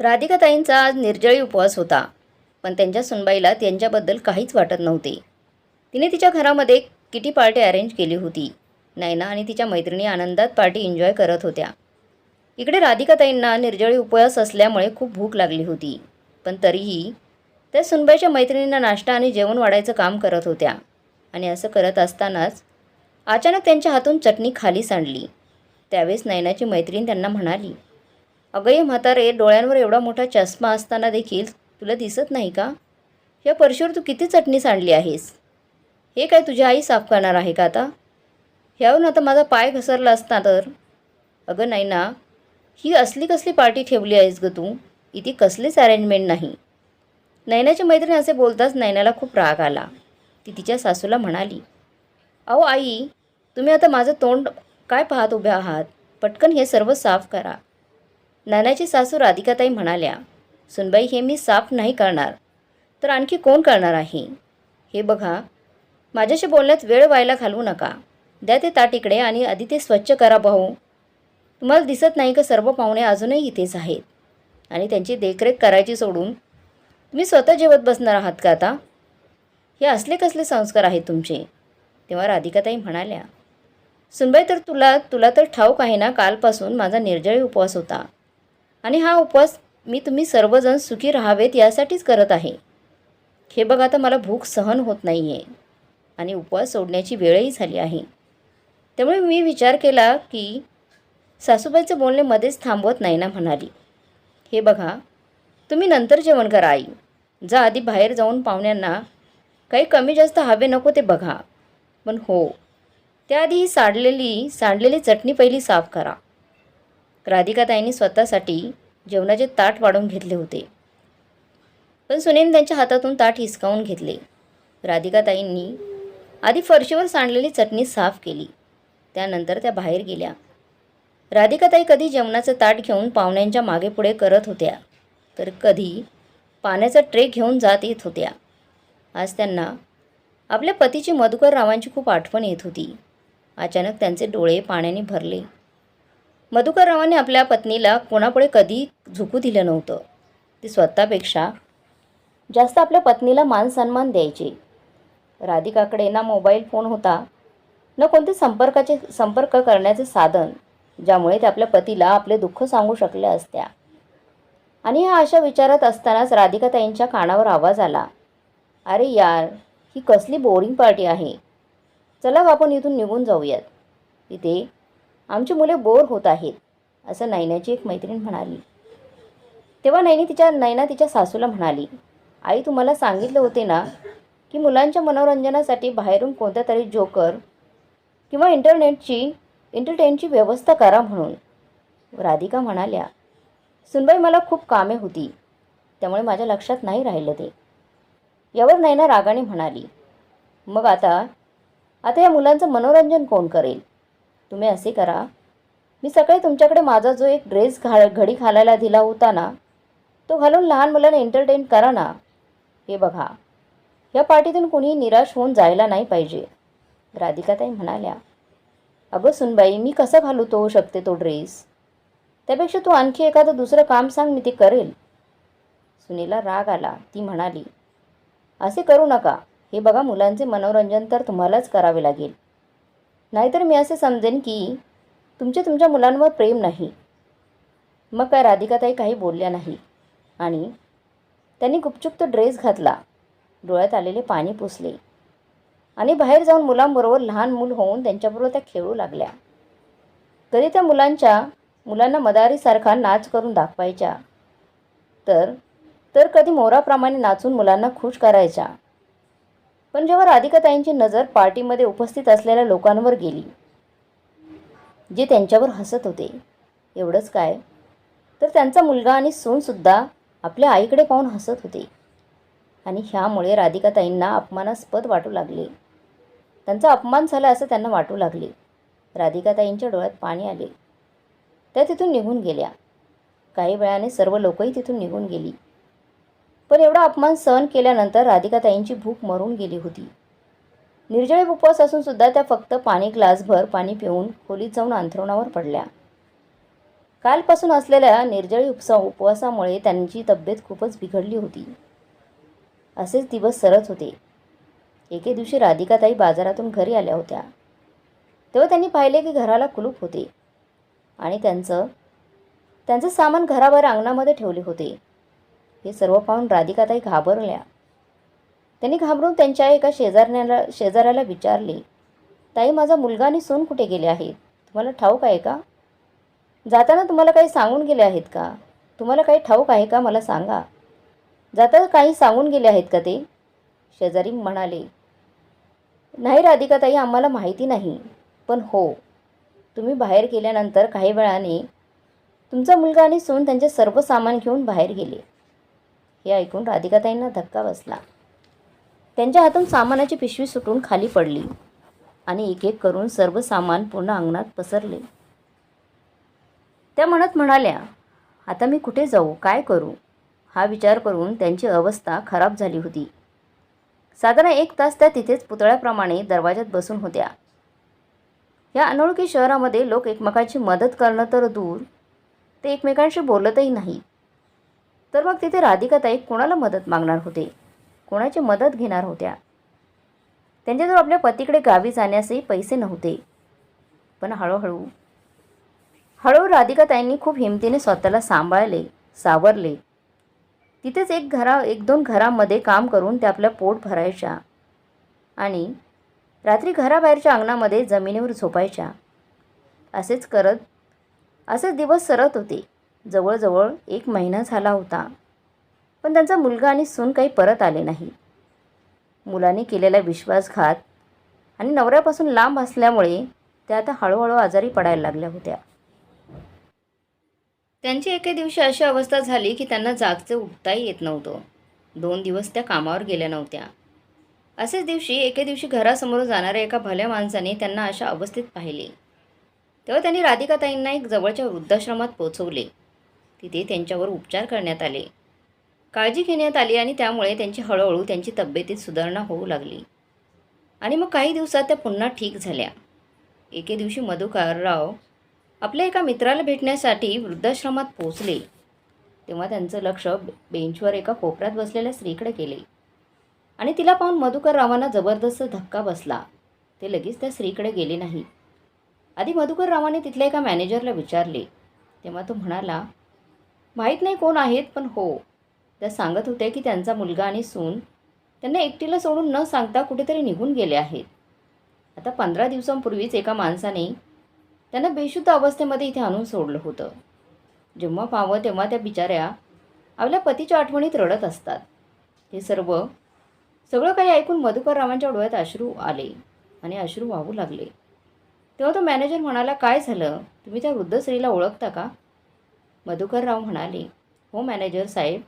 राधिकाताईंचा आज निर्जळी उपवास होता, पण त्यांच्या सुनबाईला त्यांच्याबद्दल काहीच वाटत नव्हते. तिने तिच्या घरामध्ये किटी पार्टी अरेंज केली होती. नैना आणि तिच्या मैत्रिणी आनंदात पार्टी एन्जॉय करत होत्या. इकडे राधिकाताईंना निर्जळी उपवास असल्यामुळे खूप भूक लागली होती, पण तरीही त्या सुनबाईच्या मैत्रिणींना नाश्ता आणि जेवण वाढायचं काम करत होत्या. आणि असं करत असतानाच अचानक त्यांच्या हातून चटणी खाली सांडली. त्यावेळेस नैनाची मैत्रीण त्यांना म्हणाली, "अगं ये म्हातारे, डोळ्यांवर एवढा मोठा चष्मा असताना देखील तुला दिसत नाही का? या फरशीवर तू किती चटणी सांडली आहेस? हे काय तुझी आई साफ करणार आहे का आता? ह्यावरून आता माझा पाय घसरला असता तर." "अगं नैना, ही असली कसली पार्टी ठेवली आहेस गं तू? इथे कसलीच अरेंजमेंट नाही." नैनाची मैत्रीण असे बोलताच नैनाला खूप राग आला. ती तिच्या सासूला म्हणाली, "अहो आई, तुम्ही आता माझं तोंड काय पाहत उभ्या आहात? पटकन हे सर्व साफ करा." नैनाची सासू राधिकाताई म्हणाल्या, "सुनबाई, हे मी साफ नाही करणार तर आणखी कोण करणार आहे? हे बघा, माझ्याशी बोलण्यात वेळ व्हायला घालवू नका. द्या ते ताट इकडे आणि आधी ते स्वच्छ करा भाऊ. तुम्हाला दिसत नाही का सर्व पाहुणे अजूनही इथेच आहेत आणि त्यांची देखरेख करायची सोडून तुम्ही स्वतः जेवत बसणार आहात का आता? हे असले कसले संस्कार आहेत तुमचे?" तेव्हा राधिकाताई म्हणाल्या, "सुनबाई, तर तुला तुला तर ठाऊक आहे ना, कालपासून माझा निर्जळी उपवास होता आणि हा उपवास मी तुम्ही सर्वजण सुखी राहावेत यासाठीच करत आहे. हे बघ, आता मला भूक सहन होत नाही आहे आणि उपवास सोडण्याची वेळही झाली आहे. त्यामुळे मी विचार केला की सासूबाईचं बोलणे मध्येच थांबवत नाही ना म्हणाली, "हे बघा, तुम्ही नंतर जेवण करा आई. जा आधी बाहेर जाऊन पाहुण्यांना काही कमी जास्त हवे नको ते बघा. पण हो, त्याआधी ही सांडलेली चटणी पहिली साफ करा." राधिकाताईंनी स्वतःसाठी जेवणाचे ताट वाढून घेतले होते, पण सुनेने त्यांच्या हातातून ताट हिसकावून घेतले. राधिकाताईंनी आधी फरशीवर सांडलेली चटणी साफ केली. त्यानंतर त्या बाहेर गेल्या. राधिकाताई कधी जेवणाचं ताट घेऊन पाहुण्यांच्या मागेपुढे करत होत्या, तर कधी पाण्याचा ट्रे घेऊन जात येत होत्या. आज त्यांना आपल्या पतीची मधुकर रावांची खूप आठवण येत होती. अचानक त्यांचे डोळे पाण्याने भरले. मधुकर रावांनी आपल्या पत्नीला कोणापुढे कधी झुकू दिलं नव्हतं. ते स्वतःपेक्षा जास्त आपल्या पत्नीला मान सन्मान द्यायचे. राधिकाकडे ना मोबाईल फोन होता, न कोणते संपर्क करण्याचे साधन, ज्यामुळे ते आपल्या पतीला आपले दुःख सांगू शकल्या असत्या. आणि ह्या अशा विचारात असतानाच राधिकाताईंच्या कानावर आवाज आला, "अरे यार, ही कसली बोरिंग पार्टी आहे. चला आपण इथून निघून जाऊयात. इथे आमची मुले बोर होत आहेत," असं नैनाची एक मैत्रीण म्हणाली. तेव्हा नैना तिच्या सासूला म्हणाली, "आई, तुम्हाला सांगितले होते ना की मुलांच्या मनोरंजनासाठी बाहेरून कोणत्या तरी जोकर किंवा एंटरटेनची व्यवस्था करा म्हणून." राधिका म्हणाल्या, "सुनबाई, मला खूप कामे होती, त्यामुळे माझ्या लक्षात नाही राहिलं ते." यावर नैना रागाने म्हणाली, "मग आता आता या मुलांचं मनोरंजन कोण करेल? तुम्ही असे करा, मी सकाळी तुमच्याकडे माझा जो एक ड्रेस घडी घालायला दिला होता ना, तो घालून लहान मुलांना एंटरटेन करा ना. हे बघा, या पार्टीतून कोणीही निराश होऊन जायला नाही पाहिजे." राधिकाताई म्हणाल्या, "अगं सुनबाई, मी कसा घालू शकते तो ड्रेस? त्यापेक्षा तू आणखी एखादं दुसरं काम सांग, मी ते करेल." सुनेला राग आला. ती म्हणाली, "असे करू नका. हे बघा, मुलांचे मनोरंजन तर तुम्हालाच करावे लागेल. नाहीतर मी असे समजेन की तुमच्या मुलांवर प्रेम नाही." मग काय राधिकाताई काही बोलल्या नाही आणि त्यांनी गुपचूप तो ड्रेस घातला, डोळ्यात आलेले पाणी पुसले आणि बाहेर जाऊन मुलांबरोबर लहान मूल होऊन त्यांच्याबरोबर त्या खेळू लागल्या. कधी त्या मुलांना मदारीसारखा नाच करून दाखवायच्या, तर कधी मोराप्रमाणे नाचून मुलांना खुश करायच्या. पण जेव्हा राधिकाताईंची नजर पार्टीमध्ये उपस्थित असलेल्या लोकांवर गेली, जे त्यांच्यावर हसत होते, एवढंच काय, तर त्यांचा मुलगा आणि सूनसुद्धा आपल्या आईकडे पाहून हसत होते. आणि ह्यामुळे राधिकाताईंना अपमानास्पद वाटू लागले. त्यांचा अपमान झाला असं त्यांना वाटू लागले. राधिकाताईंच्या डोळ्यात पाणी आले. त्या तिथून निघून गेल्या. काही वेळाने सर्व लोकही तिथून निघून गेली. पण एवढा अपमान सहन केल्यानंतर राधिकाताईंची भूक मरून गेली होती. निर्जळी उपवास असून सुद्धा त्या फक्त ग्लासभर पाणी पिऊन खोलीत जाऊन अंथरुणावर पडल्या. कालपासून असलेल्या निर्जळी उपवासामुळे त्यांची तब्येत खूपच बिघडली होती. असेच दिवस सरत होते. एके दिवशी राधिकाताई बाजारातून घरी आल्या होत्या. तेव्हा त्यांनी पाहिले की घराला कुलूप होते आणि त्यांचं सामान घराबाहेर अंगणामध्ये ठेवले होते. हे सर्व पाहून राधिकाताई घाबरल्या. त्यांनी घाबरून त्यांच्या एका शेजाऱ्याला विचारले, ताई, माझा मुलगा आणि सून कुठे गेले आहेत? तुम्हाला ठाऊक आहे का? जाताना तुम्हाला काही सांगून गेले आहेत का? तुम्हाला काही ठाऊक आहे का, मला सांगा. जाताना काही सांगून गेले आहेत का ते? शेजारी म्हणाले, नाही राधिकाताई, आम्हाला माहिती नाही. पण हो, तुम्ही बाहेर गेल्यानंतर काही वेळाने तुमचा मुलगा आणि सून त्यांचे सर्व सामान घेऊन बाहेर गेले. हे ऐकून राधिकाताईंना धक्का बसला. त्यांच्या हातून सामानाची पिशवी सुटून खाली पडली आणि एक एक करून सर्व सामान पूर्ण अंगणात पसरले. त्या म्हणत म्हणाल्या, आता मी कुठे जाऊ, काय करू? हा विचार करून त्यांची अवस्था खराब झाली होती. साधारण 1 तास त्या तिथेच पुतळ्याप्रमाणे दरवाजात बसून होत्या. या अनोळखी शहरामध्ये लोक एकमेकांची मदत करणं तर दूर, ते एकमेकांशी बोलतही नाही. तर मग तिथे राधिकाताई कोणाला मदत मागणार होते? कोणाची मदत घेणार होत्या? त्यांच्याजवळ आपल्या पतीकडे गावी जाण्यासही पैसे नव्हते. पण हळूहळू राधिकाताईंनी खूप हिमतीने स्वतःला सावरले. तिथेच 1-2 घरांमध्ये काम करून ते आपलं पोट भरायच्या आणि रात्री घराबाहेरच्या अंगणामध्ये जमिनीवर झोपायच्या. असेच दिवस सरत होते. जवळजवळ 1 महिना झाला होता. पण त्यांचा मुलगा आणि सून काही परत आले नाही. मुलाने केलेला विश्वासघात आणि नवऱ्यापासून लांब असल्यामुळे त्या आता हळूहळू आजारी पडायला लागल्या होत्या. त्यांची एके दिवशी अशी अवस्था झाली की त्यांना जागचे उठताही येत नव्हतं. 2 दिवस त्या कामावर गेल्या नव्हत्या. एके दिवशी घरासमोर जाणाऱ्या एका भल्या माणसाने त्यांना अशा अवस्थेत पाहिले. तेव्हा त्यांनी राधिकाताईंना एक जवळच्या वृद्धाश्रमात पोहोचवले. तिथे त्यांच्यावर उपचार करण्यात आले, काळजी घेण्यात आली आणि त्यामुळे हळूहळू त्यांची तब्येतीत सुधारणा होऊ लागली. आणि मग काही दिवसात त्या पुन्हा ठीक झाल्या. एके दिवशी मधुकरराव आपल्या एका मित्राला भेटण्यासाठी वृद्धाश्रमात पोहोचले. तेव्हा त्यांचं लक्ष बेंचवर एका कोपऱ्यात बसलेल्या स्त्रीकडे गेले आणि तिला पाहून मधुकररावांना जबरदस्त धक्का बसला. ते लगेच त्या स्त्रीकडे गेले नाहीत. आधी मधुकररावांनी तिथल्या एका मॅनेजरला विचारले. तेव्हा तो म्हणाला, माहीत नाही कोण आहेत, पण हो, त्या सांगत होत्या की त्यांचा मुलगा आणि सून त्यांना एकटीला सोडून न सांगता कुठेतरी निघून गेले आहेत. आता 15 दिवसांपूर्वीच एका माणसाने त्यांना बेशुद्ध अवस्थेमध्ये इथे आणून सोडलं होतं. जेव्हा पाहावं तेव्हा त्या बिचाऱ्या आपल्या पतीच्या आठवणीत रडत असतात. हे सगळं काही ऐकून मधुकररावांच्या डोळ्यात अश्रू आले आणि अश्रू वाहू लागले. तेव्हा तो मॅनेजर म्हणाला, काय झालं? तुम्ही त्या वृद्ध स्त्रीला ओळखता का? मधुकरराव म्हणाले, हो मॅनेजर साहेब,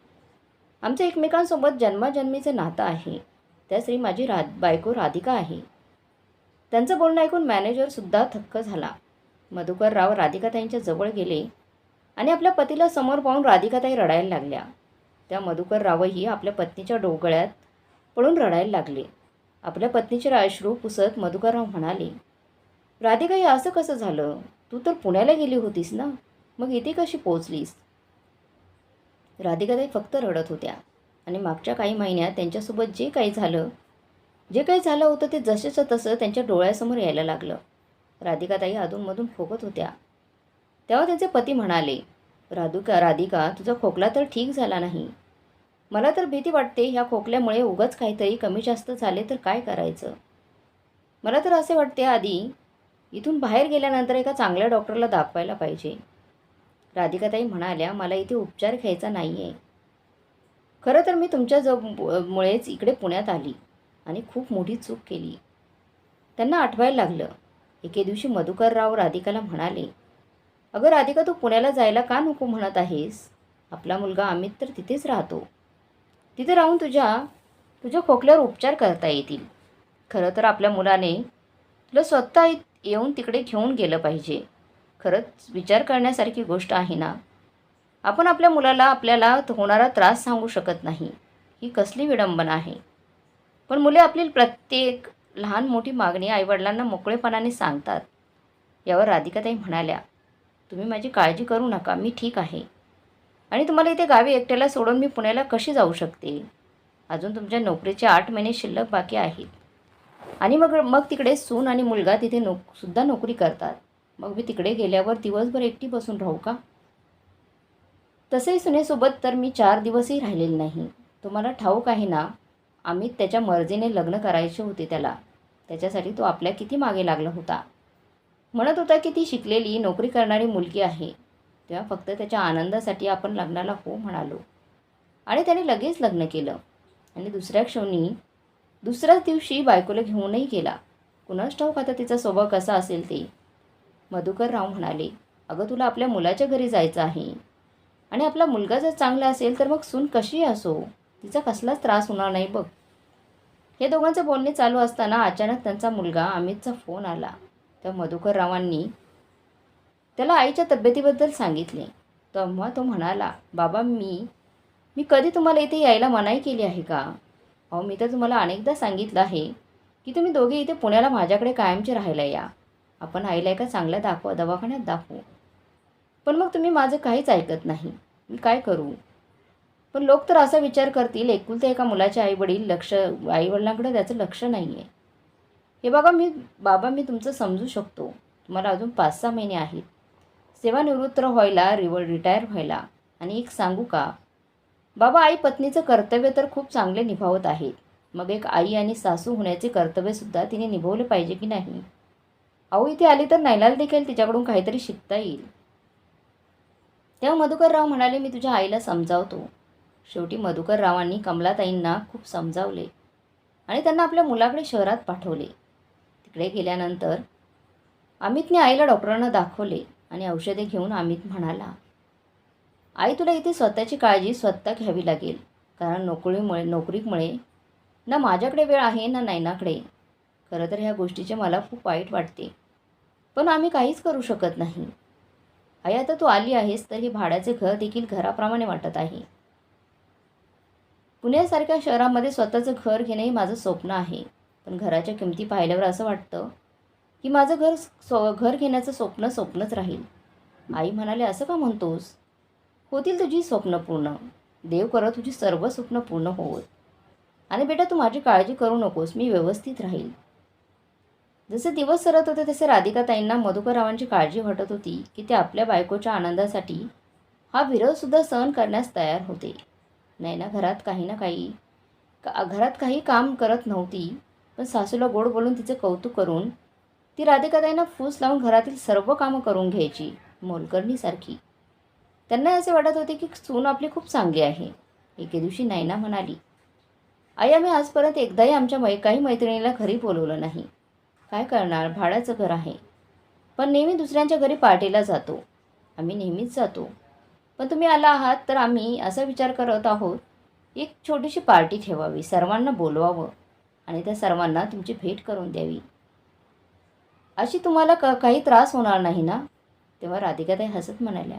आमचं एकमेकांसोबत जन्माजन्मीचं नातं आहे. त्या स्त्री माझी बायको राधिका आहे. त्यांचं बोलणं ऐकून मॅनेजरसुद्धा थक्क झाला. मधुकरराव राधिकाताईंच्या जवळ गेले आणि आपल्या पतीला समोर पाहून राधिकाताई रडायला लागल्या. त्या मधुकररावही आपल्या पत्नीच्या डोळ्यात पडून रडायला लागले. आपल्या पत्नीचे अश्रू पुसत मधुकरराव म्हणाले, राधिका, हे असं कसं झालं? तू तर पुण्याला गेली होतीस ना, मग इथे कशी पोहोचलीस? राधिकाताई फक्त रडत होत्या आणि मागच्या काही महिन्यात त्यांच्यासोबत जे काही झालं होतं ते जसेचं तसं त्यांच्या डोळ्यासमोर यायला लागलं. राधिकाताई अधूनमधून खोकत होत्या. तेव्हा त्यांचे पती म्हणाले, राधिका, तुझा खोकला तर ठीक झाला नाही. मला तर भीती वाटते, ह्या खोकल्यामुळे उगाच काहीतरी कमी जास्त झाले तर काय करायचं? मला तर असे वाटते, आधी इथून बाहेर गेल्यानंतर एका चांगल्या डॉक्टरला दाखवायला पाहिजे. राधिकाताई म्हणाल्या, मला इथे उपचार घ्यायचा नाही आहे. खरं तर मी मुळेच इकडे पुण्यात आली आणि खूप मोठी चूक केली. त्यांना आठवायला लागलं. एके दिवशी मधुकरराव राधिकाला म्हणाले, अगं राधिका, तू पुण्याला जायला का नको म्हणत आहेस? आपला मुलगा अमित तर तिथेच राहतो. तिथे राहून तुझ्या खोकल्यावर उपचार करता येतील. खरं तर आपल्या मुलाने तुला स्वतः येऊन तिकडे घेऊन गेलं पाहिजे. खरंच विचार करण्यासारखी गोष्ट आहे ना. आपण आपल्या मुलाला आपल्याला होणारा त्रास सांगू शकत नाही. ही कसली विडंबना आहे. पण मुले आपली प्रत्येक लहान मोठी मागणी आईवडिलांना मोकळेपणाने सांगतात. यावर राधिकाताई म्हणाल्या, तुम्ही माझी काळजी करू नका, मी ठीक आहे. आणि तुम्हाला इथे गावी एकट्याला सोडून मी पुण्याला कशी जाऊ शकते? अजून तुमच्या नोकरीचे 8 महिने शिल्लक बाकी आहेत. आणि मग मग तिकडे सून आणि मुलगा तिथे सुद्धा नोकरी करतात. मग मी तिकडे गेल्यावर दिवसभर एकटी बसून राहू का? तसेही सुनेसोबत तर मी 4 दिवसही राहिलेले नाही. तुम्हाला ठाऊक आहे ना, अमित त्याच्या मर्जीने लग्न करायचे होते त्याला. त्याच्यासाठी तो आपल्या किती मागे लागला होता. म्हणत होता की ती शिकलेली नोकरी करणारी मुलगी आहे. तेव्हा फक्त त्याच्या आनंदासाठी आपण लग्नाला हो म्हणालो. आणि त्याने लगेच लग्न केलं. आणि दुसऱ्याच दिवशी बायकोला घेऊनही गेला. कुणास ठाऊक आता तिचा स्वभाव कसा असेल ते. मधुकरराव म्हणाले, अगं तुला आपल्या मुलाच्या घरी जायचं आहे. आणि आपला मुलगा जर चांगला असेल तर मग सून कशीही असो, तिचा कसलाच त्रास होणार नाही बघ. हे दोघांचं बोलणे चालू असताना अचानक त्यांचा मुलगा अमितचा फोन आला. त्या मधुकररावांनी त्याला आईच्या तब्येतीबद्दल सांगितले. तेव्हा तो म्हणाला, बाबा मी कधी तुम्हाला इथे यायला मनाई केली आहे का? अहो मी तर तुम्हाला अनेकदा सांगितलं आहे की तुम्ही दोघे इथे पुण्याला माझ्याकडे कायमचे राहायला या. आपण आईला एका चांगल्या दवाखान्यात दाखवू. पण मग तुम्ही माझं काहीच ऐकत नाही. मी काय करू? पण लोक तर असा विचार करतील, एकुलत्या एका मुलाचे आईवडिलांकडे त्याचं लक्ष नाही आहे. हे बाबा मी तुमचं समजू शकतो. तुम्हाला अजून 5-6 महिने आहेत सेवानिवृत्त व्हायला, रिटायर व्हायला. आणि एक सांगू का बाबा, आई पत्नीचं कर्तव्य तर खूप चांगले निभावत आहेत. मग एक आई आणि सासू होण्याचे कर्तव्यसुद्धा तिने निभावले पाहिजे की नाही? अहो इथे आली तर नैनाला देखील तिच्याकडून काहीतरी शिकता येईल. तेव्हा मधुकरराव म्हणाले, मी तुझ्या आईला समजावतो. शेवटी मधुकररावांनी कमलाताईंना खूप समजावले आणि त्यांना आपल्या मुलाकडे शहरात पाठवले. तिकडे गेल्यानंतर अमितने आईला डॉक्टरांना दाखवले आणि औषधे घेऊन अमित म्हणाला, आई तुला इथे स्वतःची काळजी स्वतः घ्यावी लागेल. कारण नोकरीमुळे ना माझ्याकडे वेळ आहे ना नैनाकडे. खरं तर ह्या गोष्टीचे मला खूप वाईट वाटते, पण आम्ही काहीच करू शकत नाही. आई आता तू आली आहेस तर हे भाड्याचे घर देखील घराप्रमाणे वाटत आहे. पुण्यासारख्या शहरामध्ये स्वतःचं घर घेणे हे माझं स्वप्न आहे. पण घराच्या किमती पाहिल्यावर असं वाटतं की माझं घर घेण्याचं स्वप्नच राहील. आई म्हणाले, असं का म्हणतोस? होतील तुझी स्वप्न पूर्ण. देव करत तुझी सर्व स्वप्न पूर्ण होत. आणि बेटा तू माझी काळजी करू नकोस, मी व्यवस्थित राहील. जसे दिवस सरत होते तसे राधिकाताईंना मधुकररावांची काळजी वाटत होती की ते आपल्या बायकोच्या आनंदासाठी हा विरोधसुद्धा सहन करण्यास तयार होते. नैना घरात काही काम करत नव्हती, पण सासूला गोड बोलून तिचे कौतुक करून ती राधिकाताईंना फूस लावून घरातील सर्व कामं करून घ्यायची, मोलकरणीसारखी. त्यांना असे वाटत होते की सून आपली खूप चांगली आहे. एके दिवशी नैना म्हणाली, आई आम्ही आजपर्यंत एकदाही आमच्या काही मैत्रिणीला घरी बोलवलं नाही. काय करणार, भाड्याचं घर आहे. पण नेहमी दुसऱ्यांच्या घरी पार्टीला जातो. आम्ही नेहमीच जातो. पण तुम्ही आला आहात तर आम्ही असा विचार करत आहोत, एक छोटीशी पार्टी ठेवावी, सर्वांना बोलवावं आणि त्या सर्वांना तुमची भेट करून द्यावी. अशी तुम्हाला काही त्रास होणार नाही ना? तेव्हा राधिकाताई हसत म्हणाल्या,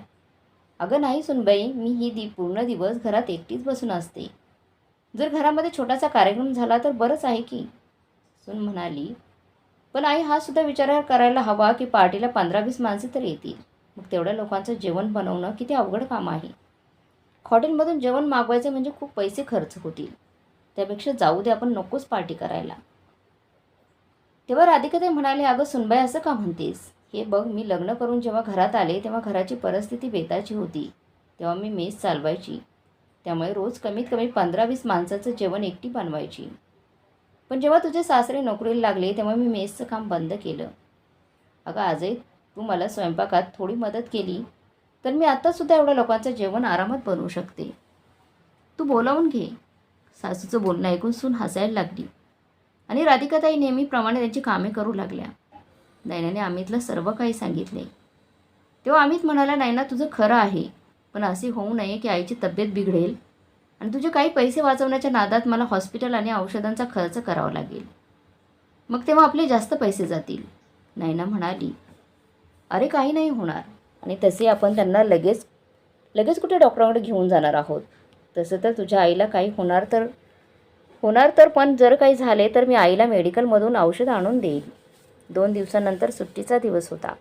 अगं नाही सुनबाई, मी ही पूर्ण दिवस घरात एकटीच बसून असते. जर घरामध्ये छोटासा कार्यक्रम झाला तर बरंच आहे की. सून म्हणाली, पण आई हा सुद्धा विचार करायला हवा की पार्टीला 15-20 माणसे तर येतील. मग तेवढ्या लोकांचं जेवण बनवणं किती अवघड काम आहे. हॉटेलमधून जेवण मागवायचे म्हणजे खूप पैसे खर्च होतील. त्यापेक्षा जाऊ दे, आपण नकोच पार्टी करायला. तेव्हा राधिकाताई म्हणाले, अगं सुनबाई असं का म्हणतेस? हे बघ, मी लग्न करून जेव्हा घरात आले तेव्हा घराची परिस्थिती बेताची होती. तेव्हा मी मेस चालवायची. त्यामुळे रोज कमीत कमी 15-20 माणसाचं जेवण एकटी बनवायची. पण जेव्हा तुझे सासरे नोकरीला लागले तेव्हा मी मेसचं काम बंद केलं. अगं आजही तू मला स्वयंपाकात थोडी मदत केली तर मी आत्तासुद्धा एवढ्या लोकांचं जेवण आरामात बनवू शकते. तू बोलावून घे. सासूचं बोलणं ऐकून सून हसायला लागली आणि राधिकाताई नेहमीप्रमाणे त्यांची कामे करू लागल्या. नैनाने अमितला सर्व काही सांगितले. तेव्हा अमित म्हणाला, नैना तुझं खरं आहे, पण असे होऊ नये की आईची तब्येत बिघडेल आणि तुझे काही पैसे वाचवण्याच्या नादात मला हॉस्पिटल आणि औषधांचा खर्च करावा लागेल. मग तेव्हा आपले जास्त पैसे जातील. नैना म्हणाली, अरे काही नाही होणार. आणि तसे आपण त्यांना लगेच कुठे डॉक्टरांकडे घेऊन जाणार आहोत. तसं तर तुझ्या आईला काही होणार तर पण जर काही झाले तर मी आईला मेडिकलमधून औषध आणून देईल. 2 दिवसानंतर सुट्टीचा दिवस होता.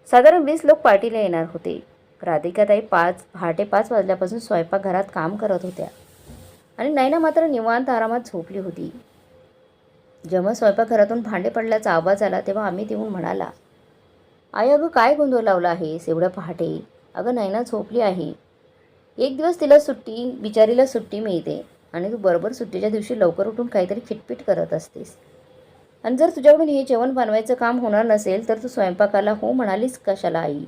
साधारण 20 लोक पार्टीला येणार होते. राधिकाताई पहाटे 5 वाजल्यापासून स्वयंपाकघरात काम करत होत्या आणि नैना मात्र निवांत आरामात झोपली होती. जेव्हा स्वयंपाकघरातून भांडे पडल्याचा आवाज आला तेव्हा अमित येऊन म्हणाला, आई अगं काय गोंधळ लावला आहेस एवढ्या पहाटे? अगं नैना झोपली आहे. एक दिवस तिला बिचारीला सुट्टी मिळते आणि तू बरोबर सुट्टीच्या दिवशी लवकर उठून काहीतरी खिटपिट करत असतेस. आणि जर तुझ्याकडून हे जेवण बनवायचं काम होणार नसेल तर तू स्वयंपाकाला हो म्हणालीस कशाला आई?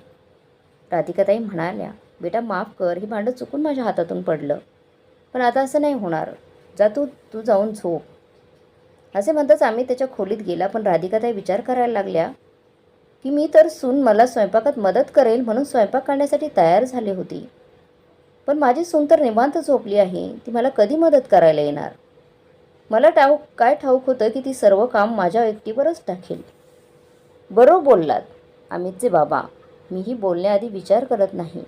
राधिकाताई म्हणाल्या, बेटा माफ कर, हे भांडं चुकून माझ्या हातातून पडलं. पण आता असं नाही होणार. जा तू तू जाऊन झोप. असे म्हणताच आम्ही त्याच्या खोलीत गेला. पण राधिकाताई विचार करायला लागल्या की मी तर सून मला स्वयंपाकात मदत करेल म्हणून स्वयंपाक करण्यासाठी तयार झाले होती. पण माझी सून तर निवांत झोपली आहे. ती मला कधी मदत करायला येणार? मला काय ठाऊक होतं की ती सर्व काम माझ्या एकटीवरच टाकेल. बरोबर बोललात अमितचे बाबा. मीही बोलण्याआधी विचार करत नाही.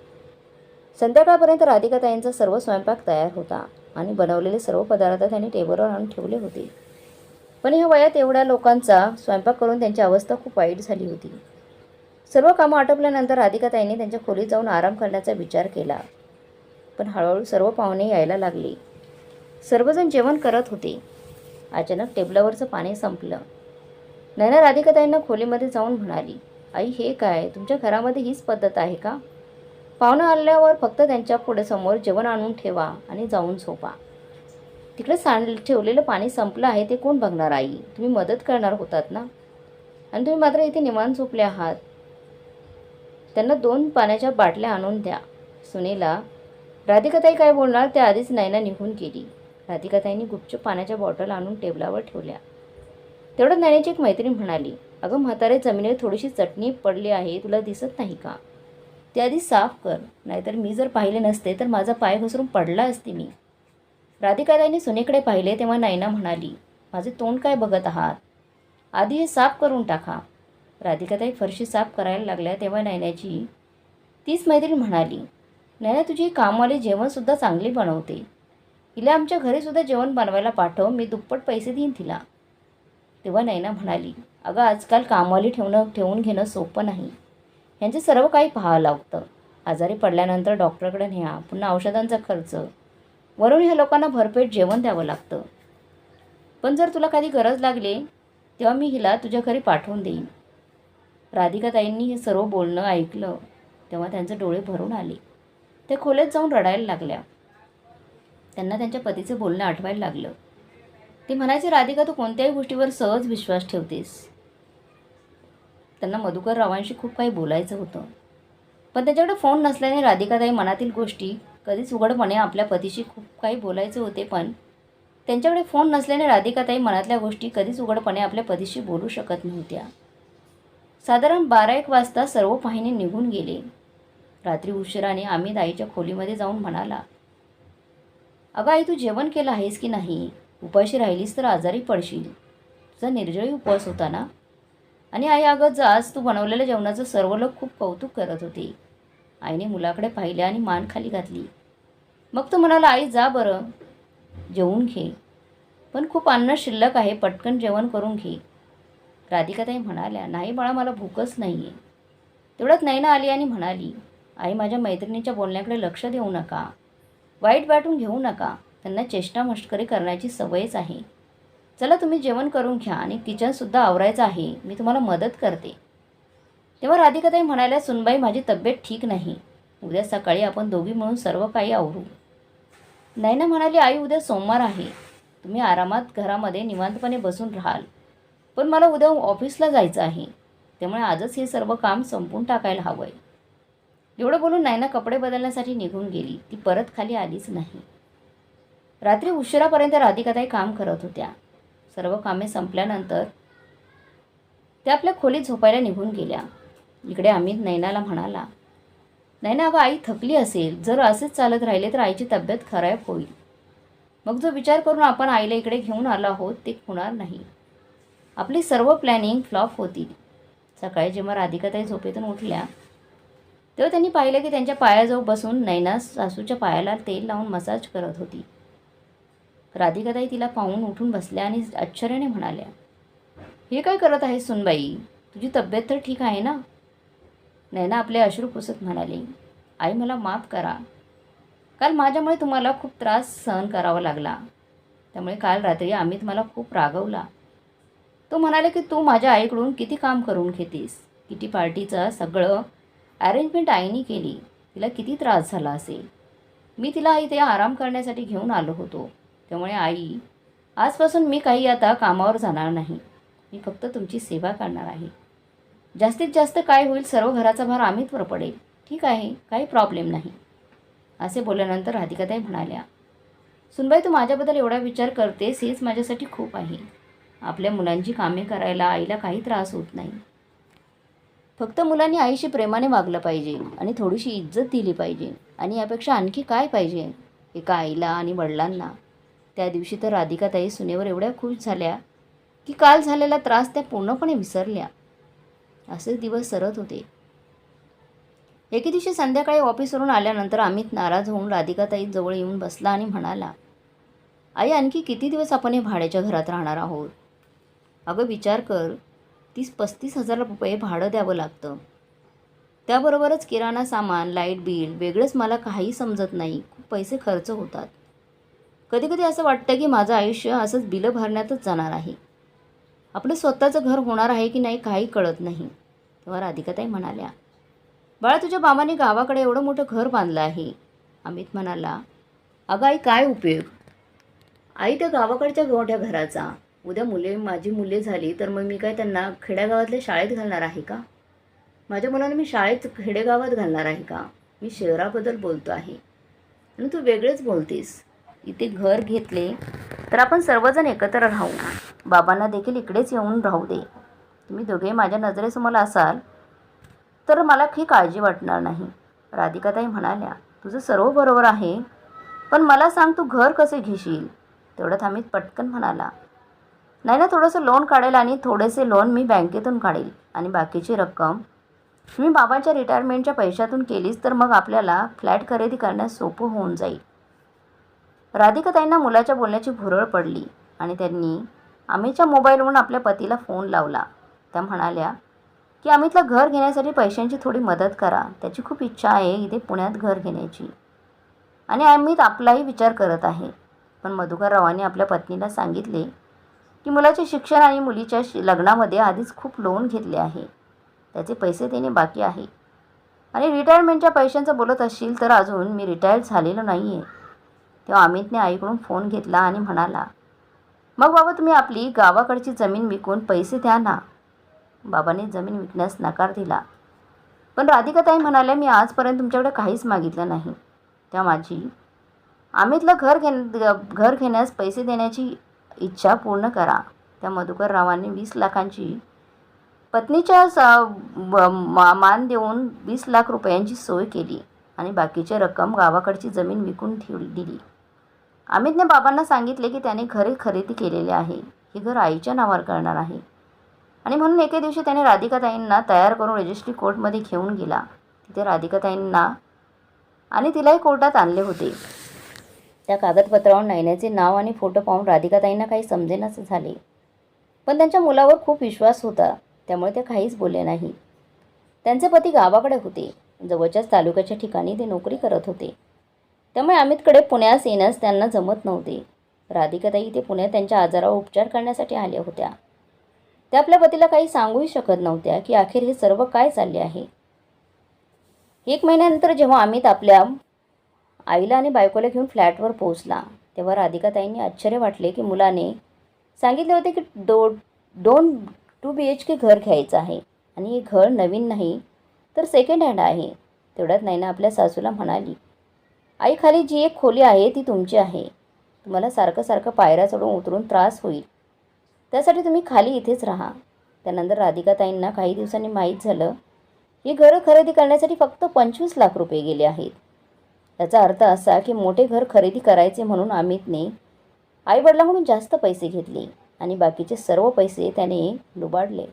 संध्याकाळपर्यंत राधिकाताईंचा सर्व स्वयंपाक तयार होता आणि बनवलेले सर्व पदार्थ त्यांनी टेबलवर आणून ठेवले होते. पण ह्या वयात एवढ्या लोकांचा स्वयंपाक करून त्यांची अवस्था खूप वाईट झाली होती. सर्व कामं आटोपल्यानंतर राधिकाताईंनी त्यांच्या खोलीत जाऊन आराम करण्याचा विचार केला. पण हळूहळू सर्व पाहुणे यायला लागले. सर्वजण जेवण करत होते. अचानक टेबलावरचं पाणी संपलं. नैना राधिकाताईंना खोलीमध्ये जाऊन म्हणाली, आई हे काय? तुमच्या घरामध्ये हीच पद्धत आहे का? पाहुणं आल्यावर फक्त त्यांच्या पुढे समोर जेवण आणून ठेवा आणि जाऊन झोपा. तिकडे ठेवलेलं पाणी संपलं आहे ते कोण बघणार आई? तुम्ही मदत करणार होतात ना? आणि तुम्ही मात्र इथे निवांत झोपले आहात. त्यांना 2 पाण्याच्या बाटल्या आणून द्या. सुनेला राधिकाताई काय बोलणार त्याआधीच नैना निघून गेली. राधिकाताईंनी गुपचूप पाण्याच्या बॉटल आणून टेबलावर ठेवल्या. तेवढ्यात नैनेची एक मैत्रीण म्हणाली, अगं म्हातारे, जमिनीवर थोडीशी चटणी पडली आहे, तुला दिसत नाही का? ते आधी साफ कर, नाहीतर मी जर पाहिले नसते तर माझा पाय घसरून पडला असते मी. राधिकाताईंनी सुनेकडे पाहिले तेव्हा नैना म्हणाली, माझे तोंड काय बघत आहात? आधी हे साफ करून टाका. राधिकाताई फरशी साफ करायला लागल्या तेव्हा नैनाची तीच मैत्रीण म्हणाली, नैना तुझी कामवाली जेवणसुद्धा चांगली बनवते. हिला आमच्या घरीसुद्धा जेवण बनवायला पाठव, मी दुप्पट पैसे देईन तिला. तेव्हा नैना म्हणाली, अगं आजकाल कामवाली ठेवून घेणं सोपं नाही. यांचे सर्व काही पाहावं लागतं. आजारी पडल्यानंतर डॉक्टरकडे न्या, पुन्हा औषधांचा खर्च, वरून ह्या लोकांना भरपेट जेवण द्यावं लागतं. पण जर तुला कधी गरज लागली तेव्हा मी हिला तुझ्या घरी पाठवून देईन. राधिकाताईंनी हे सर्व बोलणं ऐकलं तेव्हा त्यांचे डोळे भरून आले. ते खोलीत जाऊन रडायला लागल्या. त्यांना त्यांच्या पतीचे बोलणं आठवायला लागलं. ते म्हणायचे, राधिका तू कोणत्याही गोष्टीवर सहज विश्वास ठेवतेस. त्यांना मधुकर रावांशी खूप काही बोलायचं होतं. पण त्यांच्याकडे फोन नसल्याने राधिकाताई मनातील गोष्टी कधीच उघडपणे आपल्या पतीशी खूप काही बोलायचे होते. पण त्यांच्याकडे फोन नसल्याने राधिकाताई मनातल्या गोष्टी कधीच उघडपणे आपल्या पतीशी बोलू शकत नव्हत्या. साधारण 12-1 वाजता सर्व पाहुणे निघून गेले. रात्री उशिराने अमित आईच्या खोलीमध्ये जाऊन म्हणाला, अगं आई तू जेवण केलं आहेस की नाही? उपाशी राहिलीस तर आजारी पडशील. तुझा निर्जळी उपवास होता ना? आणि आई अगं आज तू बनवलेल्या जेवणाचं सर्व लोक खूप कौतुक करत होते. आईने मुलाकडे पाहिले आणि मान खाली घातली. मग तो म्हणाला, आई जा बरं जेवून घे, पण खूप अन्न शिल्लक आहे, पटकन जेवण करून घे. राधिकाताई म्हणाल्या, नाही बाळा मला भूकच नाही आहे. तेवढ्यात नैना आली आणि म्हणाली, आई माझ्या मैत्रिणीच्या बोलण्याकडे लक्ष देऊ नका, वाईट वाटून घेऊ नका. त्यांना चेष्टा मस्करी करण्याची सवयच आहे. चला तुम्ही जेवण करून घ्या आणि किचनसुद्धा आवरायचं आहे, मी तुम्हाला मदत करते. तेव्हा राधिकाताई म्हणाल्या, सुनबाई माझी तब्येत ठीक नाही, उद्या सकाळी आपण दोघी मिळून सर्व काही आवरू. नैना म्हणाली, आई उद्या सोमवार आहे, तुम्ही आरामात घरामध्ये निवांतपणे बसून राहाल. पण मला उद्या ऑफिसला जायचं आहे, त्यामुळे आजच हे सर्व काम संपून टाकायला हवं आहे. एवढं बोलून नैना कपडे बदलण्यासाठी निघून गेली. ती परत खाली आलीच नाही. रात्री उशिरापर्यंत राधिकाताई काम करत होत्या. सर्व कामे संपल्यानंतर त्या आपल्या खोलीत झोपायला निघून गेल्या. इकडे अमित नैनाला म्हणाला, नैना अगं आई थकली असेल, जर असेच चालत राहिले तर आईची तब्येत खराब होईल. मग जो विचार करून आपण आईला इकडे घेऊन आलो आहोत ते होणार नाही. आपली सर्व प्लॅनिंग फ्लॉप होतील. सकाळी जेव्हा राधिकाताई झोपेतून उठल्या तेव्हा त्यांनी पाहिलं की त्यांच्या पायाजवळ बसून नैना सासूच्या पायाला तेल लावून मसाज करत होती. राधिकाताई तिला पाहून उठून बसल्या आणि आश्चर्याने म्हणाल्या, हे काय करत आहेस सुनबाई? तुझी तब्येत तर ठीक आहे ना? नैना आपले अश्रू पुसत म्हणाली, आई मला माफ करा. काल माझ्यामुळे तुम्हाला खूप त्रास सहन करावा लागला. त्यामुळे काल रात्री अमित मला खूप रागवला. तो म्हणाले की तू माझ्या आईकडून किती काम करून घेतीस. किटी पार्टीचं सगळं अरेंजमेंट आईने केली. तिला किती त्रास झाला असेल. मी तिला इथे आराम करण्यासाठी घेऊन आलो होतो. त्यामुळे आई, आजपासून मी काही आता कामावर जाणार नाही. मी फक्त तुमची सेवा करणार आहे. जास्तीत जास्त काय होईल सर्व घराचा भार अमितवर पडेल. ठीक आहे, काही प्रॉब्लेम नाही. असे बोलल्यानंतर राधिकाताई म्हणाल्या, सुनबाई तू माझ्याबद्दल एवढा विचार करतेस हेच माझ्यासाठी खूप आहे. आपल्या मुलांची कामे करायला आईला काही त्रास होत नाही. फक्त मुलांनी आईशी प्रेमाने वागलं पाहिजे आणि थोडीशी इज्जत दिली पाहिजे. आणि यापेक्षा आणखी काय पाहिजे एका आईला आणि वडिलांना. त्या दिवशी तर राधिकाताई सुनेवर एवढ्या खुश झाल्या की काल झालेला त्रास त्या पूर्णपणे विसरल्या. असेच दिवस सरत होते. एके दिवशी संध्याकाळी ऑफिसवरून आल्यानंतर अमित नाराज होऊन राधिकाताई जवळ येऊन बसला आणि म्हणाला, आई आणखी किती दिवस आपण हे भाड्याच्या घरात राहणार आहोत. अगं विचार कर, 30-35 हजार रुपये भाडं द्यावं लागतं. त्याबरोबरच किराणा सामान, लाईट बिल, वेगळंच मला काही समजत नाही. खूप पैसे खर्च होतात. कधी असं वाटतं की माझं आयुष्य असंच बिलं भरण्यातच जाणार आहे. आपलं स्वतःचं घर होणार आहे की नाही काही कळत नाही. तेव्हा राधिकाताई म्हणाल्या, बाळा तुझ्या बाबांनी गावाकडे एवढं मोठं घर बांधलं आहे. अमित म्हणाला, अगं आई काय उपयोग. आई त्या गावाकडच्या मोठ्या घराचा. उद्या माझी मुले झाली तर मग मी काय त्यांना खेड्यागावातल्या शाळेत घालणार आहे का. माझ्या मुलांना मी शाळेत खेडेगावात घालणार आहे का. मी शहराबद्दल बोलतो आहे आणि तू वेगळेच बोलतेस. इथे घर घेतले तर आपण सर्वजण एकत्र राहू. बाबांना देखील इकडेच येऊन राहू दे. तुम्ही दोघे माझ्या नजरेसमोर असाल तर मला काही काळजी वाटणार नाही. राधिकाताई म्हणाल्या, तुझं सर्व बरोबर आहे, पण मला सांग तू घर कसे घेशील. तेवढ्यात अमित पटकन म्हणाला, नाही ना थोडंसं लोन काढेल आणि थोडेसे लोन मी बँकेतून काढेल आणि बाकीची रक्कम मी बाबांच्या रिटायरमेंटच्या पैशातून केलीच तर मग आपल्याला फ्लॅट खरेदी करण्यास सोपं होऊन जाईल. राधिकाताईंना मुलाच्या बोलण्याची भुरळ पडली आणि त्यांनी अमितच्या मोबाईलवरून आपल्या पतीला फोन लावला. त्या म्हणाल्या की अमितला घर घेण्यासाठी पैशांची थोडी मदत करा. त्याची खूप इच्छा आहे इथे पुण्यात घर घेण्याची आणि अमित आपलाही विचार करत आहे. पण मधुकररावांनी आपल्या पत्नीला सांगितले की मुलाचे शिक्षण आणि मुलीच्या लग्नामध्ये आधीच खूप लोन घेतले आहे. त्याचे पैसे देणे बाकी आहे आणि रिटायरमेंटच्या पैशांचं बोलत असशील तर अजून मी रिटायर झालेलो नाही आहे. तेव्हा अमितने आईकडून फोन घेतला आणि म्हणाला, मग बाबा तुम्ही आपली गावाकडची जमीन विकून पैसे द्या ना. बाबांनी जमीन विकण्यास नकार दिला. पण राधिकाताई म्हणाल्या, मी आजपर्यंत तुमच्याकडे काहीच मागितलं नाही. त्या माझी अमितला घर घेण्यास पैसे देण्याची इच्छा पूर्ण करा. त्या मधुकररावांनी 20 लाखांची पत्नीच्या मान देऊन 20 लाख रुपयांची सोय केली आणि बाकीची रक्कम गावाकडची जमीन विकून दिली. अमितने बाबांना सांगितले की त्याने घर खरेदी केलेले आहे. हे घर आईच्या नावावर करणार आहे आणि म्हणून एके दिवशी त्याने राधिकाताईंना तयार करून रजिस्ट्री कोर्टमध्ये घेऊन गेला. तिथे राधिकाताईंना आणि तिलाही कोर्टात आणले होते. त्या कागदपत्रावर नैनाचे नाव आणि फोटो पाहून राधिकाताईंना काही समजेनासे झाले. पण त्यांच्या मुलावर खूप विश्वास होता त्यामुळे ते काहीच बोलले नाही. त्यांचे पती गावाकडे होते. जवळच्याच तालुक्याच्या ठिकाणी ते नोकरी करत होते. त्यामुळे अमितकडे पुण्यास येण्यास त्यांना जमत नव्हते. राधिकाताई इथे पुण्यात त्यांच्या आजारावर उपचार करण्यासाठी आल्या होत्या. त्या आपल्या पतीला काही सांगूही शकत नव्हत्या की अखेर हे सर्व काय चालले आहे. 1 महिन्यानंतर जेव्हा अमित आपल्या आईला आणि बायकोला घेऊन फ्लॅटवर पोहोचला तेव्हा राधिकाताईंनी आश्चर्य वाटले की मुलाने सांगितले होते की 2 BHK घर घ्यायचं आहे आणि हे घर नवीन नाही तर सेकंड हँड आहे. तेवढ्यात नैना आपल्या सासूला म्हणाली, आई खाली जी एक खोली आहे ती तुमची आहे. तुम्हाला सारखं पायऱ्या चढून उतरून त्रास होईल. त्यासाठी तुम्ही खाली इथेच राहा. त्यानंतर राधिकाताईंना काही दिवसांनी माहीत झालं ही घरं खरेदी करण्यासाठी फक्त 25 लाख रुपये गेले आहेत. याचा अर्थ असा की मोठे घर खरेदी करायचे म्हणून अमितने आईवडिलांकडून जास्त पैसे घेतले आणि बाकीचे सर्व पैसे त्याने लुबाडले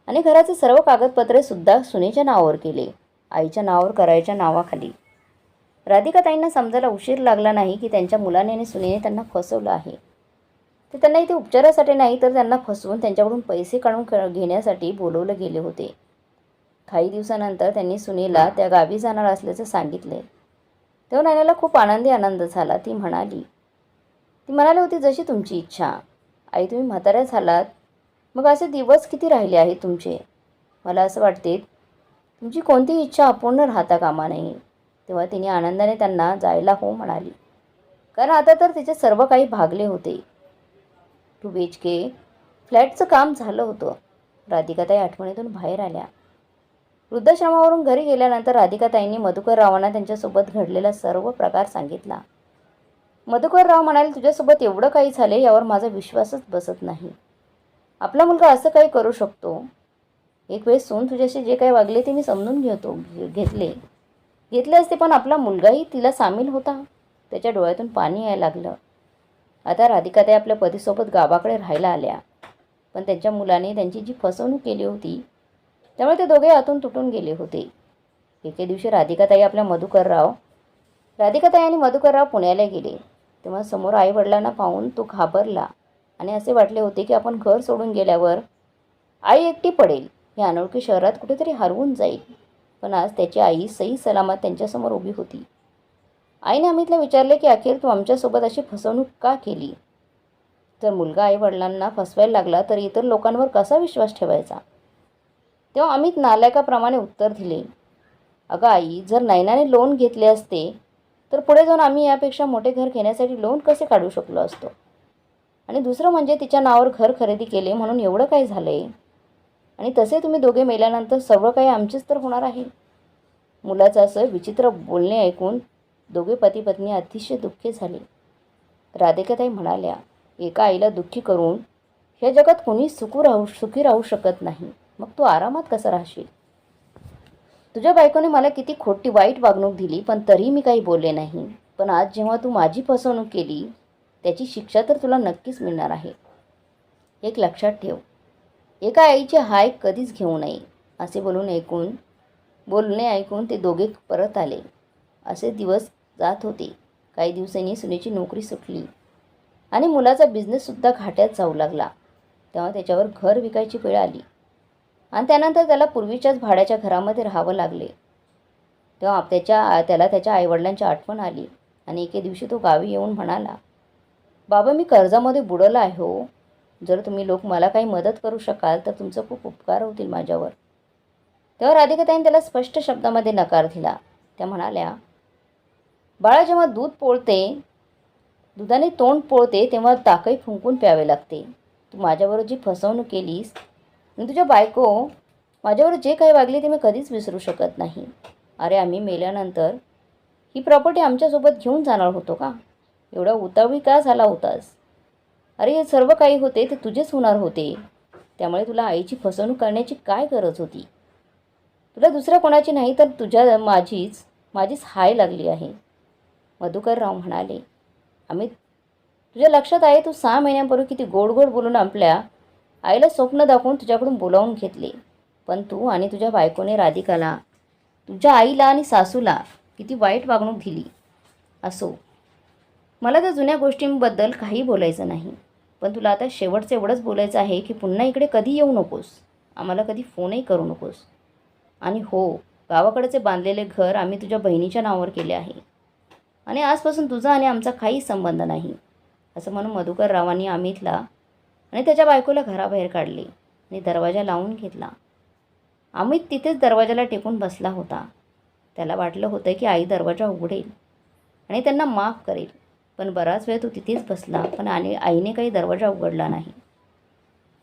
आणि घराचे सर्व कागदपत्रे सुद्धा सुनेच्या नावावर केले, आईच्या नावावर करायच्या नावाखाली. राधिकाताईंना समजायला उशीर लागला नाही की त्यांच्या मुलाने आणि सुनेने त्यांना फसवलं आहे. ते त्यांना इथे उपचारासाठी नाही तर त्यांना फसवून त्यांच्याकडून पैसे काढून घेण्यासाठी बोलवलं गेले होते. काही दिवसानंतर त्यांनी सुनेला त्या गावी जाणार असल्याचं सांगितले. तेव्हा नयनाला खूप आनंद झाला. ती म्हणाली होती, जशी तुमची इच्छा. आई, तुम्ही म्हाताऱ्या झालात, मग असे दिवस किती राहिले आहेत तुमचे. मला असं वाटते तुमची कोणतीही इच्छा अपूर्ण राहता कामा नये. तेव्हा तिने आनंदाने त्यांना जायला हो म्हणाली, कारण आता तर तिचे सर्व काही भागले होते. 2 BHK फ्लॅटचं काम झालं होतं. राधिकाताई आठवणीतून बाहेर आल्या. वृद्धाश्रमावरून घरी गेल्यानंतर राधिकाताईंनी मधुकररावांना त्यांच्यासोबत घडलेला सर्व प्रकार सांगितला. मधुकरराव म्हणाले, तुझ्यासोबत एवढं काही झाले यावर माझा विश्वासच बसत नाही. आपला मुलगा असं काही करू शकतो. एक वेळेस सून तुझ्याशी जे काही वागले ते मी समजून घेतले असते, पण आपला मुलगाही तिला सामील होता. त्याच्या डोळ्यातून पाणी यायला लागलं. आता राधिकाताई आपल्या पतीसोबत गावाकडे राहायला आल्या, पण त्यांच्या मुलाने त्यांची जी फसवणूक केली होती त्यामुळे ते दोघे आतून तुटून गेले होते. एके दिवशी राधिकाताई आणि मधुकरराव पुण्याला गेले. तेव्हा समोर आईवडिलांना पाहून तो घाबरला आणि असे वाटले होते की आपण घर सोडून गेल्यावर आई एकटी पडेल, या अनोळखी शहरात कुठेतरी हरवून जाईल. पण आज त्याची आई सही सलामत त्यांच्यासमोर उभी होती. आईने अमितला विचारले की अखेर तू आमच्यासोबत अशी फसवणूक का केली. जर मुलगा आईवडिलांना फसवायला लागला तर इतर लोकांवर कसा विश्वास ठेवायचा. तेव्हा अमित नालायकाप्रमाणे उत्तर दिले, अगं आई, जर नयनाने लोन घेतले असते तर पुढे जाऊन आम्ही यापेक्षा मोठे घर घेण्यासाठी लोन कसे काढू शकलो असतो. आणि दुसरं म्हणजे तिच्या नावावर घर खरेदी केले म्हणून एवढं काय झालंय. आणि तसे तुम्ही दोघे मेल्यानंतर सर्व काही आमचेच तर होणार आहे. मुलाचं असं विचित्र बोलणे ऐकून दोघे पती पत्नी अतिशय दुःखी झाले. राधिकाताई म्हणाल्या, एका आईला दुःखी करून ह्या जगात कोणी सुखी राहू शकत नाही. मग तू आरामात कसं राहशील. तुझ्या बायकोने मला किती खोटी वाईट वागणूक दिली, पण तरीही मी काही बोलले नाही. पण आज जेव्हा तू माझी फसवणूक केली त्याची शिक्षा तर तुला नक्कीच मिळणार आहे. एक लक्षात ठेव, एका आईची हाय कधीच घेऊ नये. असे बोलणे ऐकून ते दोघे परत आले. असे दिवस जात होते. काही दिवसांनी सुनेची नोकरी सुटली आणि मुलाचा बिझनेससुद्धा घाट्यात जाऊ लागला. तेव्हा त्याच्यावर घर विकायची वेळ आली आणि त्यानंतर त्याला पूर्वीच्याच भाड्याच्या घरामध्ये राहावं लागले. तेव्हा त्याला त्याच्या आईवडिलांची आठवण आली आणि एके दिवशी तो गावी येऊन म्हणाला, बाबा, मी कर्जामध्ये बुडवला आहे हो. जर तुम्ही लोक मला काही मदत करू शकाल तर तुमचं खूप उपकार होतील माझ्यावर. तेव्हा राधिकाताईंनी त्याला स्पष्ट शब्दामध्ये नकार दिला. त्या म्हणाल्या, बाळा, जेव्हा दुधाने तोंड पोळते तेव्हा ताकही फुंकून प्यावे लागते. तू माझ्याबरोबर जी फसवणूक केलीस आणि तुझ्या बायको माझ्यावर जे काही वागली ते मी कधीच विसरू शकत नाही. अरे, आम्ही मेल्यानंतर ही प्रॉपर्टी आमच्यासोबत घेऊन जाणार होतो का. एवढा उतावळी का झाला होतास. अरे, हे सर्व काही होते ते तुझेच होणार होते. त्यामुळे तुला आईची फसवणूक करण्याची काय गरज होती. तुला दुसऱ्या कोणाची नाही तर माझीच हाय लागली आहे. मधुकरराव म्हणाले, अमित, तुझ्या लक्षात आहे तू 6 महिन्यांपूर्वी किती गोड बोलून आपल्या आईला स्वप्न दाखवून तुझ्याकडून बोलावून घेतले. पण तू आणि तुझ्या बायकोने राधिकाला, तुझ्या आईला आणि सासूला किती वाईट वागणूक दिली. असो, मला त्या जुन्या गोष्टींबद्दल काही बोलायचं नाही. पण तुला आता शेवटचं एवढंच बोलायचं आहे की पुन्हा इकडे कधी येऊ नकोस. आम्हाला कधी फोनही करू नकोस. आणि हो, गावाकडचे बांधलेले घर आम्ही तुझ्या बहिणीच्या नावावर केले आहे आणि आजपासून तुझा आणि आमचा काहीच संबंध नाही. असं म्हणून मधुकररावांनी अमितला आणि त्याच्या बायकोला घराबाहेर काढले आणि दरवाजा लावून घेतला. अमित तिथेच दरवाजाला टेकून बसला होता. त्याला वाटलं होतं की आई दरवाजा उघडेल आणि त्यांना माफ करेल. पण बराच वेळ तो तिथेच बसला, पण आईने काही दरवाजा उघडला नाही.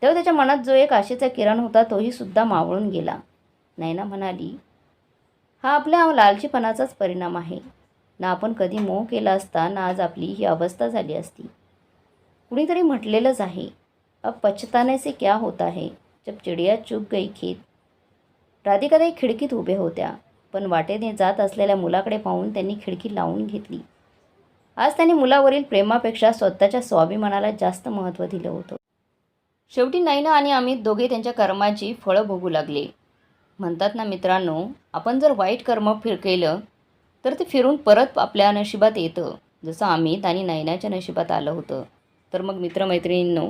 तेव्हा त्याच्या मनात जो एक आशेचा किरण होता तोही सुद्धा मावळून गेला. नयना म्हणाली, हा आपल्या लालचीपणाचाच परिणाम आहे. ना आपण कधी मोह केला असता ना आज आपली ही अवस्था झाली असती. कुणीतरी म्हटलेलंच आहे, अब पछताने से क्या होता है, जब चिडिया चुग गई खेत. राधिकाताई खिडकीत उभ्या होत्या, पण वाटेने जात असलेल्या मुलाकडे पाहून त्यांनी खिडकी लावून घेतली. आज त्यांनी मुलावरील प्रेमापेक्षा स्वतःच्या स्वाभिमानाला जास्त महत्त्व दिलं होतं. शेवटी नयना आणि अमित दोघे त्यांच्या कर्माची फळं भोगू लागले. म्हणतात ना मित्रांनो, आपण जर वाईट कर्म केलं तर ते फिरून परत आपल्या नशिबात येतं. जसं अमित आणि नयनाच्या नशिबात आलं होतं. तर मग मित्रमैत्रिणींनो,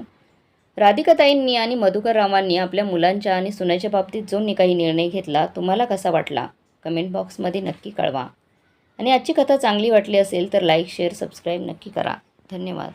राधिकाताईंनी आणि मधुकर रावांनी आपल्या मुलांच्या आणि सुनेच्या बाबतीत जो काही निर्णय घेतला तुम्हाला कसा वाटला कमेंट बॉक्समध्ये नक्की कळवा. आणि आजची कथा चांगली वाटली असेल तर लाईक शेअर सबस्क्राईब नक्की करा. धन्यवाद.